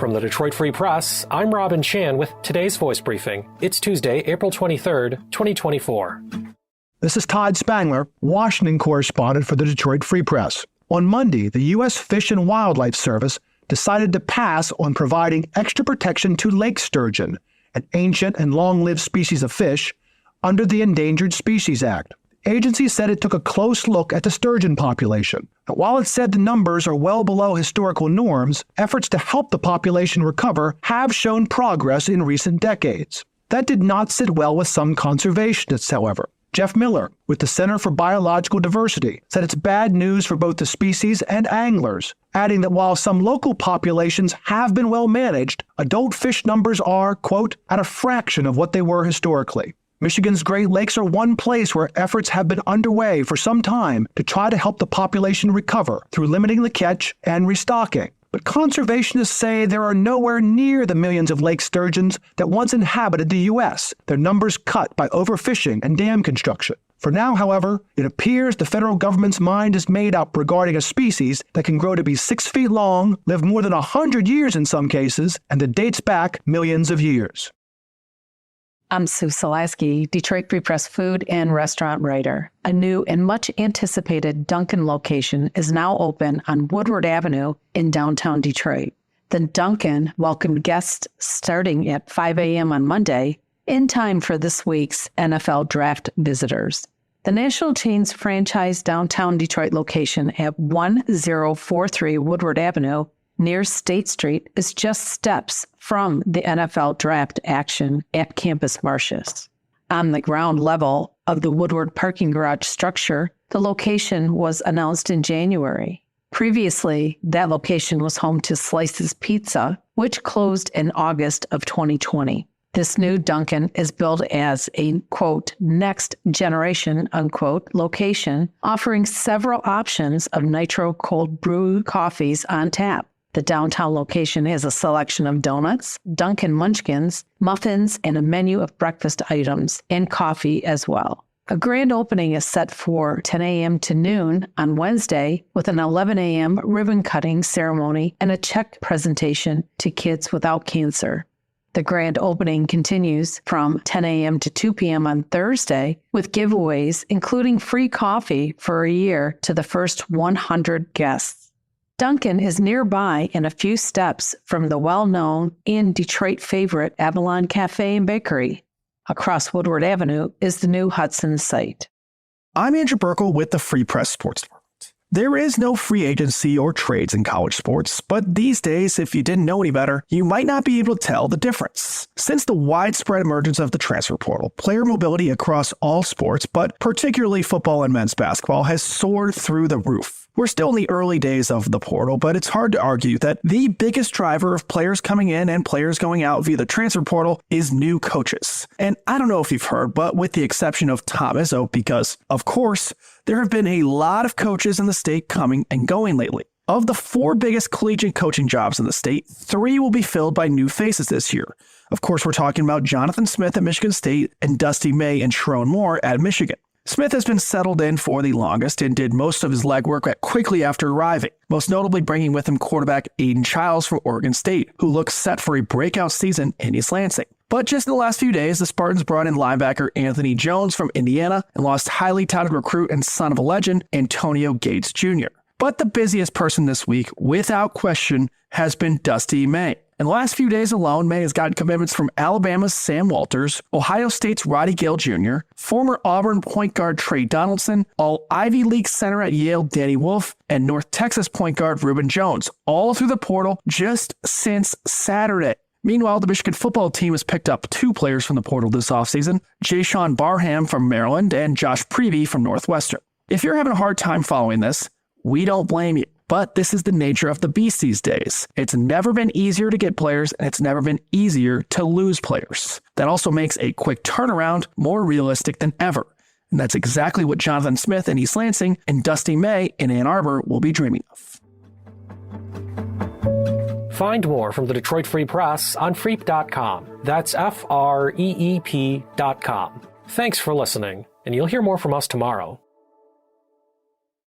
From the Detroit Free Press, I'm Robin Chan with today's Voice Briefing. It's Tuesday, April 23rd, 2024. This is Todd Spangler, Washington correspondent for the Detroit Free Press. On Monday, the U.S. Fish and Wildlife Service decided to pass on providing extra protection to lake sturgeon, an ancient and long-lived species of fish, under the Endangered Species Act. The agency said it took a close look at the sturgeon population. But while it said the numbers are well below historical norms, efforts to help the population recover have shown progress in recent decades. That did not sit well with some conservationists, however. Jeff Miller, with the Center for Biological Diversity, said it's bad news for both the species and anglers, adding that while some local populations have been well managed, adult fish numbers are, quote, at a fraction of what they were historically. Michigan's Great Lakes are one place where efforts have been underway for some time to try to help the population recover through limiting the catch and restocking. But conservationists say there are nowhere near the millions of lake sturgeons that once inhabited the U.S., their numbers cut by overfishing and dam construction. For now, however, it appears the federal government's mind is made up regarding a species that can grow to be 6 feet long, live more than 100 years in some cases, and that dates back millions of years. I'm Sue Salaski, Detroit Free Press food and restaurant writer. A new and much anticipated Dunkin' location is now open on Woodward Avenue in downtown Detroit. The Dunkin' welcomed guests starting at 5 a.m. on Monday, in time for this week's NFL Draft visitors. The national chain's franchise downtown Detroit location at 1043 Woodward Avenue near State Street is just steps from the NFL Draft action at Campus Martius. On the ground level of the Woodward parking garage structure, the location was announced in January. Previously, that location was home to Slice's Pizza, which closed in August of 2020. This new Dunkin' is billed as a, quote, next generation, unquote, location, offering several options of nitro cold brew coffees on tap. The downtown location has a selection of donuts, Dunkin' Munchkins, muffins, and a menu of breakfast items and coffee as well. A grand opening is set for 10 a.m. to noon on Wednesday with an 11 a.m. ribbon cutting ceremony and a check presentation to Kids Without Cancer. The grand opening continues from 10 a.m. to 2 p.m. on Thursday with giveaways, including free coffee for a year to the first 100 guests. Dunkin' is nearby and a few steps from the well-known and Detroit favorite Avalon Cafe and Bakery. Across Woodward Avenue is the new Hudson site. I'm Andrew Burkle with the Free Press Sports Department. There is no free agency or trades in college sports, but these days, if you didn't know any better, you might not be able to tell the difference. Since the widespread emergence of the transfer portal, player mobility across all sports, but particularly football and men's basketball, has soared through the roof. We're still in the early days of the portal, but it's hard to argue that the biggest driver of players coming in and players going out via the transfer portal is new coaches. And I don't know if you've heard, but with the exception of Tom Izzo, because, of course, there have been a lot of coaches in the state coming and going lately. Of the 4 biggest collegiate coaching jobs in the state, 3 will be filled by new faces this year. Of course, we're talking about Jonathan Smith at Michigan State and Dusty May and Sherrone Moore at Michigan. Smith has been settled in for the longest and did most of his legwork quickly after arriving, most notably bringing with him quarterback Aiden Childs from Oregon State, who looks set for a breakout season in East Lansing. But just in the last few days, the Spartans brought in linebacker Anthony Jones from Indiana and lost highly touted recruit and son of a legend, Antonio Gates Jr. But the busiest person this week, without question, has been Dusty May. In the last few days alone, May has gotten commitments from Alabama's Sam Walters, Ohio State's Roddy Gale Jr., former Auburn point guard Trey Donaldson, All-Ivy League center at Yale Danny Wolf, and North Texas point guard Reuben Jones, all through the portal just since Saturday. Meanwhile, the Michigan football team has picked up 2 players from the portal this offseason, Jayshon Barham from Maryland and Josh Prevey from Northwestern. If you're having a hard time following this, we don't blame you. But this is the nature of the beast these days. It's never been easier to get players, and it's never been easier to lose players. That also makes a quick turnaround more realistic than ever. And that's exactly what Jonathan Smith in East Lansing and Dusty May in Ann Arbor will be dreaming of. Find more from the Detroit Free Press on freep.com. That's FREEP.com. Thanks for listening, and you'll hear more from us tomorrow.